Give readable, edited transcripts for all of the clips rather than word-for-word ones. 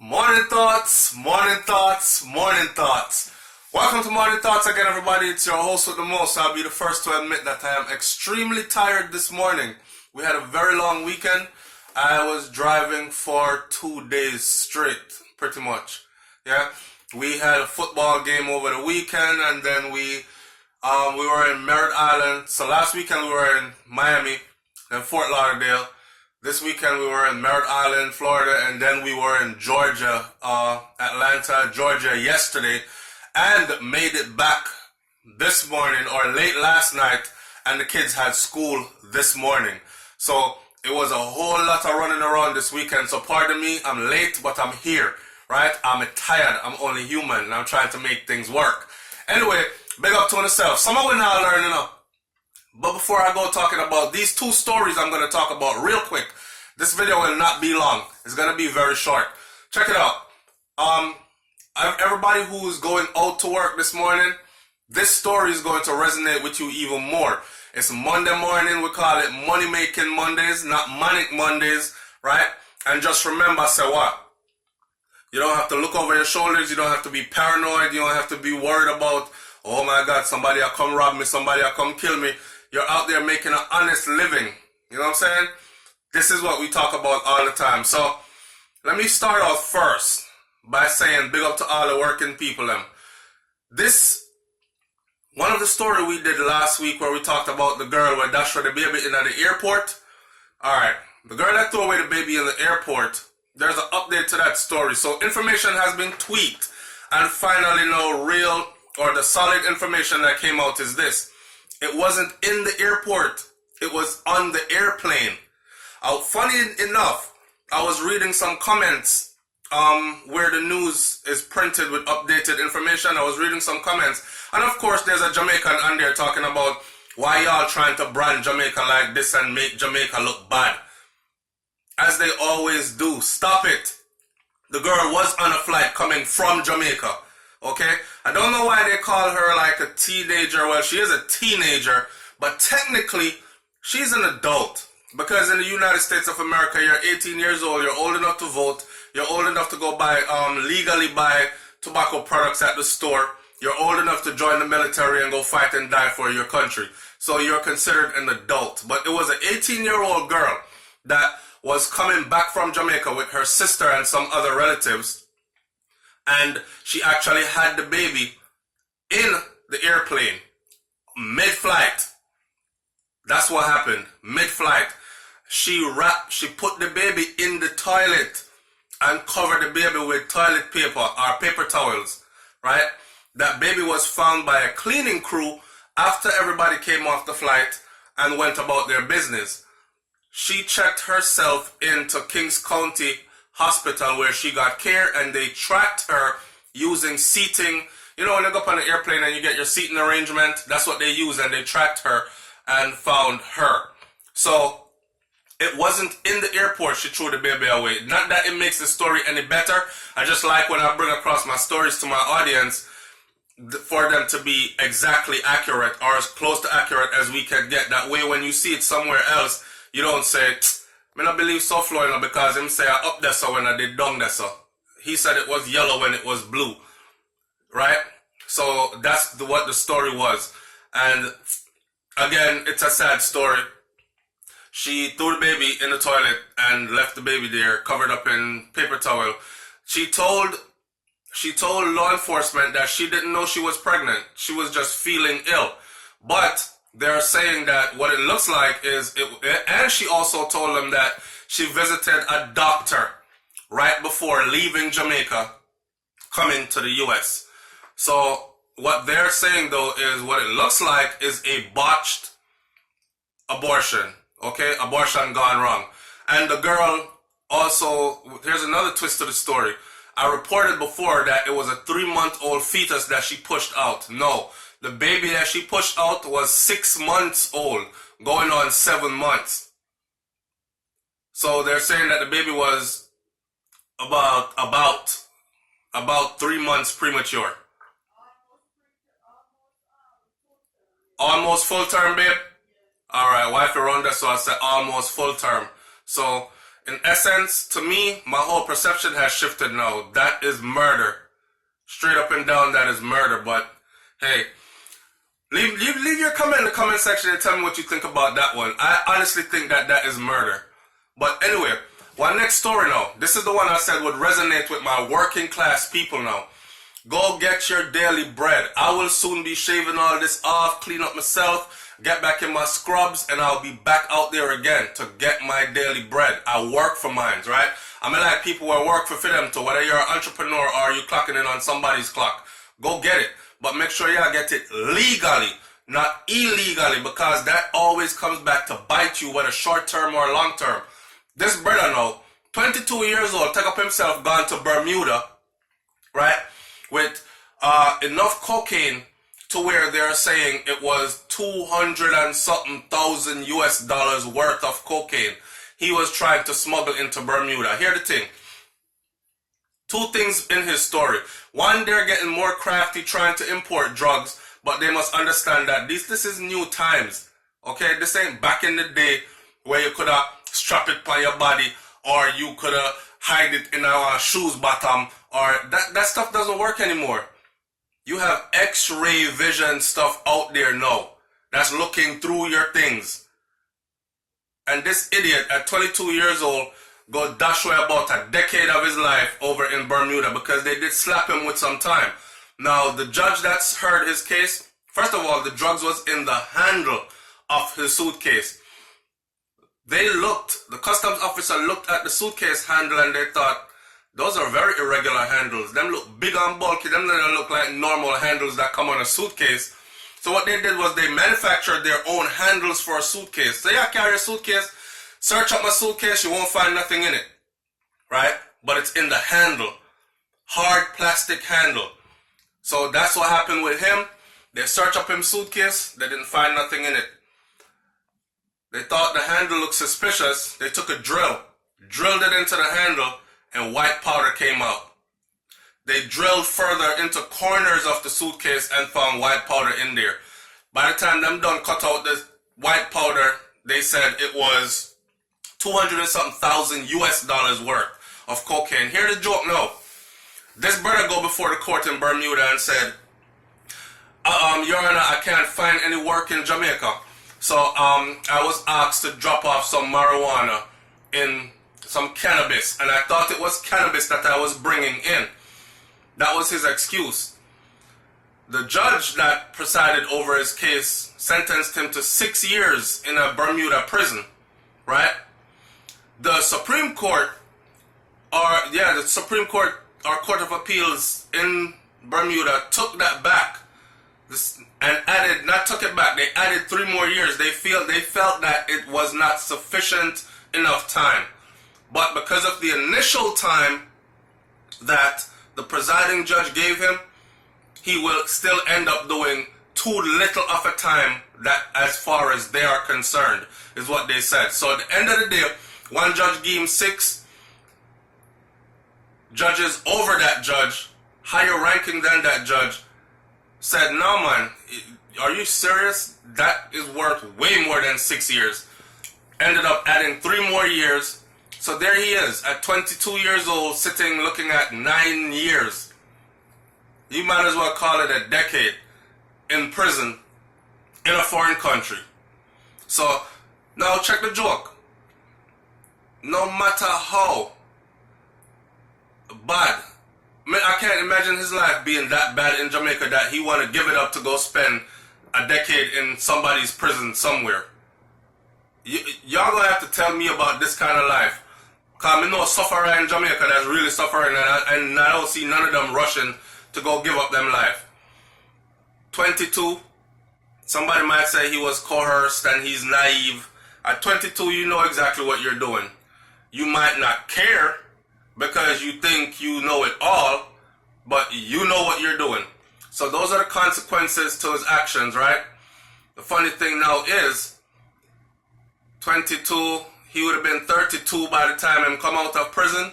Morning thoughts, morning thoughts, morning thoughts. Welcome to Morning Thoughts again, everybody. It's your host with the most. I'll be the first to admit that I am extremely tired this morning. We had a very long weekend. I was driving for 2 days straight, pretty much. Yeah, we had a football game over the weekend, and then we were in Merritt Island. So last weekend we were in Miami, then Fort Lauderdale. This weekend we were in Merritt Island, Florida, and then we were in Georgia, Atlanta, Georgia yesterday, and made it back this morning or late last night, and the kids had school this morning. So it was a whole lot of running around this weekend. So pardon me, I'm late, but I'm here, right? I'm tired. I'm only human, and I'm trying to make things work. Anyway, big up to myself. Some of we now learning up. But before I go talking about these two stories I'm going to talk about real quick, this video will not be long. It's going to be very short. Check it out. Everybody who's going out to work this morning, this story is going to resonate with you even more. It's Monday morning. We call it Money Making Mondays, not Manic Mondays, right? And just remember, say what? You don't have to look over your shoulders. You don't have to be paranoid. You don't have to be worried about, oh my God, somebody will come rob me. Somebody will come kill me. You're out there making an honest living. You know what I'm saying? This is what we talk about all the time. So let me start off first by saying big up to all the working people. One of the story we did last week where we talked about the girl where dashed the baby in at the airport. Alright, the girl that threw away the baby in the airport, there's an update to that story. So information has been tweaked, and finally now the solid information that came out is this. It wasn't in the airport. It was on the airplane. Funny enough, I was reading some comments where the news is printed with updated information. I was reading some comments. And of course, there's a Jamaican on there talking about why y'all trying to brand Jamaica like this and make Jamaica look bad. As they always do. Stop it. The girl was on a flight coming from Jamaica. Okay? I don't know why they call her like a teenager. Well, she is a teenager, but technically, she's an adult. Because in the United States of America, you're 18 years old, you're old enough to vote, you're old enough to go legally buy tobacco products at the store, you're old enough to join the military and go fight and die for your country. So you're considered an adult. But it was an 18-year-old girl that was coming back from Jamaica with her sister and some other relatives. And she actually had the baby in the airplane, mid-flight. That's what happened, mid-flight. She put the baby in the toilet and covered the baby with toilet paper or paper towels, right? That baby was found by a cleaning crew after everybody came off the flight and went about their business. She checked herself into Kings County Hospital where she got care, and they tracked her using seating. You know when you go up on an airplane and you get your seating arrangement, that's what they use, and they tracked her and found her. So it wasn't in the airport she threw the baby away. Not that it makes the story any better. I just like when I bring across my stories to my audience for them to be exactly accurate or as close to accurate as we can get. That way when you see it somewhere else, you don't say, I don't believe SouFLoTV because him say I up there so when I did down there so. He said it was yellow when it was blue. Right? So that's what the story was. And again, it's a sad story. She threw the baby in the toilet and left the baby there covered up in paper towel. She told law enforcement that she didn't know she was pregnant. She was just feeling ill. But they're saying that what it looks like is, and she also told them that she visited a doctor right before leaving Jamaica, coming to the U.S. So what they're saying though is what it looks like is a botched abortion. Okay, abortion gone wrong. And the girl also, here's another twist to the story. I reported before that it was a 3-month-old fetus that she pushed out. No, the baby that she pushed out was 6 months old, going on 7 months. So they're saying that the baby was about 3 months premature. Almost full term, babe? Alright, wife around there, so I said almost full term. So In essence, to me, my whole perception has shifted now. That is murder. Straight up and down, that is murder. But hey, leave your comment in the comment section and tell me what you think about that one. I honestly think that that is murder. But anyway, one next story now. This is the one I said would resonate with my working class people now. Go get your daily bread. I will soon be shaving all this off, clean up myself, get back in my scrubs, and I'll be back out there again to get my daily bread. I work for mines, right? I mean, like people who work for them too, whether you're an entrepreneur or you clocking in on somebody's clock. Go get it. But make sure y'all get it legally, not illegally, because that always comes back to bite you, whether short term or long term. This brother now, 22 years old, take up himself, gone to Bermuda, right? With enough cocaine to where they're saying it was 200 and something thousand US dollars worth of cocaine he was trying to smuggle into Bermuda. Here's the thing. Two things in his story. One, they're getting more crafty trying to import drugs, but they must understand that this is new times. Okay, this ain't back in the day where you could have strap it on your body or you could have hide it in a shoes bottom, or that stuff doesn't work anymore. You have X-ray vision stuff out there now that's looking through your things. And this idiot at 22 years old go dash away about a decade of his life over in Bermuda because they did slap him with some time. Now, the judge that's heard his case, first of all, the drugs was in the handle of his suitcase. The customs officer looked at the suitcase handle and they thought, those are very irregular handles. Them look big and bulky. Them don't look like normal handles that come on a suitcase. So what they did was they manufactured their own handles for a suitcase. So yeah, carry a suitcase, search up my suitcase, you won't find nothing in it, right? But it's in the handle, hard plastic handle. So that's what happened with him. They searched up his suitcase, they didn't find nothing in it. They thought the handle looked suspicious. They took a drill, drilled it into the handle, and white powder came out. They drilled further into corners of the suitcase and found white powder in there. By the time them done cut out the white powder, they said it was 200 and something thousand US dollars worth of cocaine. Here's the joke now. This brother go before the court in Bermuda and said, Your Honor, I can't find any work in Jamaica. So I was asked to drop off some marijuana in some cannabis, and I thought it was cannabis that I was bringing in. That was his excuse. The judge that presided over his case sentenced him to 6 years in a Bermuda prison, right? The Supreme Court, or Court of Appeals in Bermuda took that back. And added, not took it back, they added 3 more years. They felt that it was not sufficient enough time. But because of the initial time that the presiding judge gave him, he will still end up doing too little of a time that as far as they are concerned, is what they said. So at the end of the day, one judge gave him 6 judges over that judge, higher ranking than that judge, said, no man, are you serious? That is worth way more than 6 years. Ended up adding 3 more years. So there he is, at 22 years old, sitting looking at 9 years. You might as well call it a decade in prison in a foreign country. So now check the joke. No matter how bad, I can't imagine his life being that bad in Jamaica that he want to give it up to go spend a decade in somebody's prison somewhere. Y'all gonna have to tell me about this kind of life. Because I know a sufferer in Jamaica that's really suffering, and I don't see none of them rushing to go give up them life. 22, somebody might say he was coerced and he's naive. At 22, you know exactly what you're doing. You might not care because you think you know it all, but you know what you're doing. So those are the consequences to his actions, right? The funny thing now is, 22, he would have been 32 by the time he come out of prison.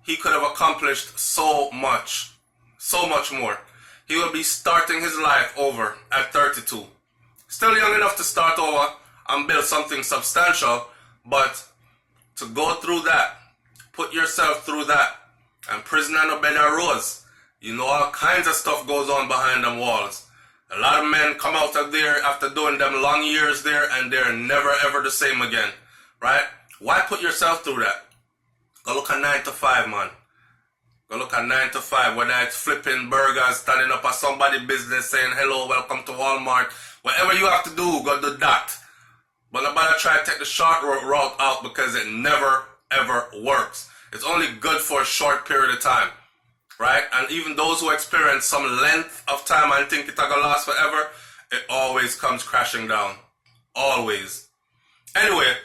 He could have accomplished so much more. He will be starting his life over at 32. Still young enough to start over and build something substantial, but to go through that. Put yourself through that. And prisoner no bed a rose. You know, all kinds of stuff goes on behind them walls. A lot of men come out of there after doing them long years there and they're never ever the same again. Right? Why put yourself through that? Go look at 9 to 5, man. Go look at 9 to 5. Whether it's flipping burgers, standing up at somebody's business saying hello, welcome to Walmart. Whatever you have to do, go do that. But nobody try to take the short route out because it never ever works. It's only good for a short period of time. Right? And even those who experience some length of time and think it's going to last forever, it always comes crashing down. Always. Anyway,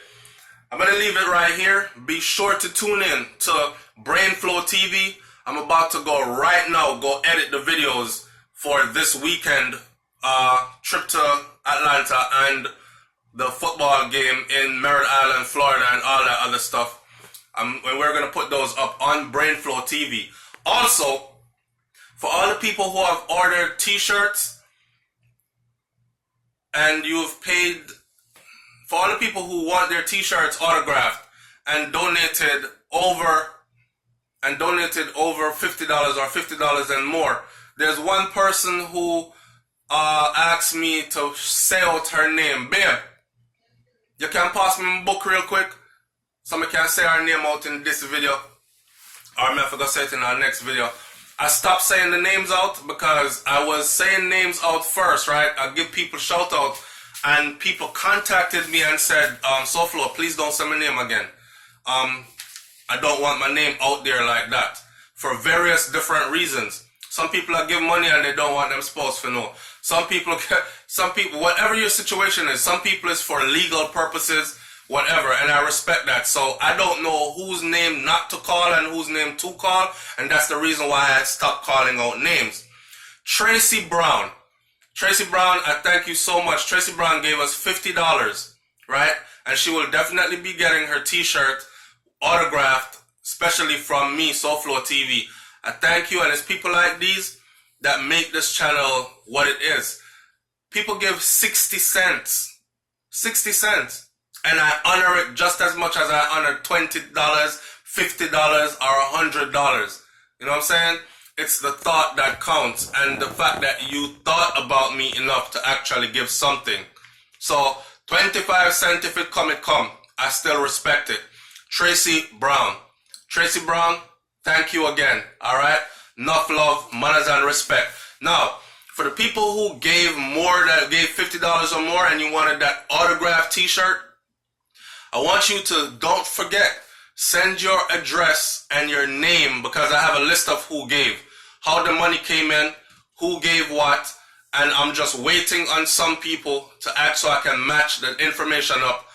I'm going to leave it right here. Be sure to tune in to SouFLoTV. I'm about to go right now, go edit the videos for this weekend trip to Atlanta and the football game in Merritt Island, Florida, and all that other stuff. And we're going to put those up on SouFLoTV. Also, for all the people who have ordered t-shirts and you've paid, for all the people who want their t-shirts autographed and donated over $50 or $50 and more, there's one person who asked me to say out her name. Babe, you can pass me my book real quick? Somebody can say her name out in this video. Or I forgot to say it in our next video. I stopped saying the names out because I was saying names out first, right? I give people shout out and people contacted me and said, SouFLo, please don't say my name again. I don't want my name out there like that for various different reasons. Some people I give money and they don't want them supposed to know. Some people, whatever your situation is, some people it's for legal purposes, whatever, and I respect that. So I don't know whose name not to call and whose name to call, and that's the reason why I stopped calling out names. Tracy Brown, I thank you so much. Tracy Brown gave us $50, right? And she will definitely be getting her t-shirt autographed, especially from me, SouFLoTV. I thank you, and it's people like these that make this channel what it is. People give 60 cents, and I honor it just as much as I honor $20, $50, or $100. You know what I'm saying? It's the thought that counts, and the fact that you thought about me enough to actually give something. So 25 cents if it come, it come. I still respect it. Tracy Brown, thank you again. All right, enough love, manners, and respect. Now, for the people who gave more, that gave $50 or more, and you wanted that autographed T-shirt, I want you to, don't forget, send your address and your name, because I have a list of who gave, how the money came in, who gave what, and I'm just waiting on some people to act so I can match the information up.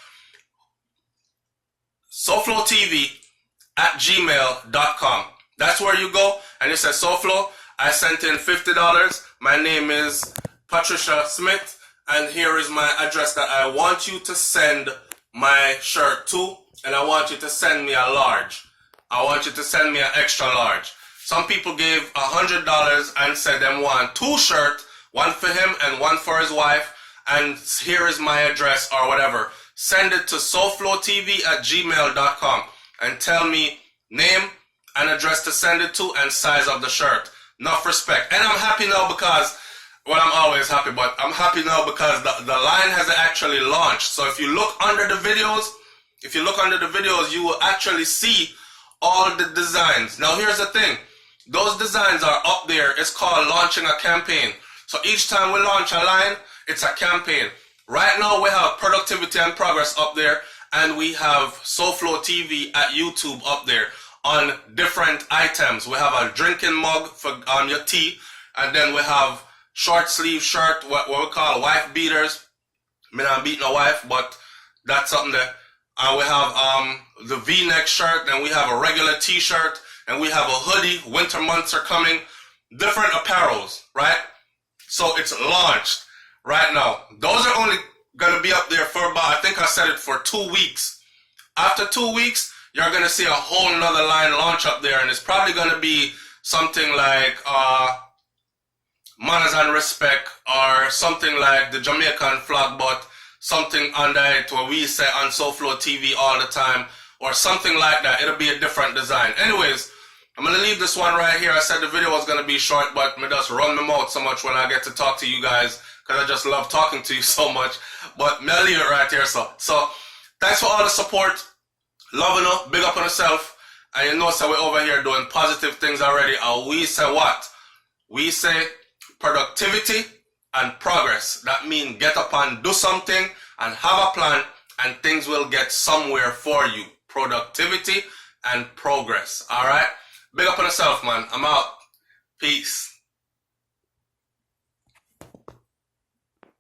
SouFLoTV@gmail.com. That's where you go, and it says SouFLo, I sent in $50. My name is Patricia Smith, and here is my address that I want you to send my shirt to, and I want you to send me a large. I want you to send me an extra large. Some people gave $100 and said them want two shirts, one for him and one for his wife, and here is my address or whatever. Send it to SouFLoTV@gmail.com and tell me name and address to send it to and size of the shirt. Enough respect. And I'm happy now because, well, I'm always happy, but I'm happy now because the line has actually launched. So if you look under the videos, you will actually see all the designs. Now here's the thing. Those designs are up there. It's called launching a campaign. So each time we launch a line, it's a campaign. Right now we have productivity and progress up there, and we have SouFLoTV at YouTube up there on different items. We have a drinking mug for your tea, and then we have short sleeve shirt, what we call wife beaters. I mean, I'm beating a wife, but that's something there. And we have the V-neck shirt, and we have a regular t-shirt, and we have a hoodie. Winter months are coming. Different apparels, right? So it's launched right now. Those are only going to be up there for about, I think I said it, for 2 weeks. After 2 weeks, you're going to see a whole nother line launch up there, and it's probably going to be something like manners and respect, or something like the Jamaican flag, but something under it where we say on SouFLoTV all the time, or something like that. It'll be a different design. Anyways, I'm going to leave this one right here. I said the video was going to be short, but me just run my mouth so much when I get to talk to you guys, because I just love talking to you so much. But me leave it right here. So thanks for all the support. Loving you. Big up on yourself. And you know, so we're over here doing positive things already. And we say what? We say productivity and progress. That means get up and do something and have a plan, and things will get somewhere for you. Productivity and progress. Alright? Big up on yourself, man. I'm out. Peace.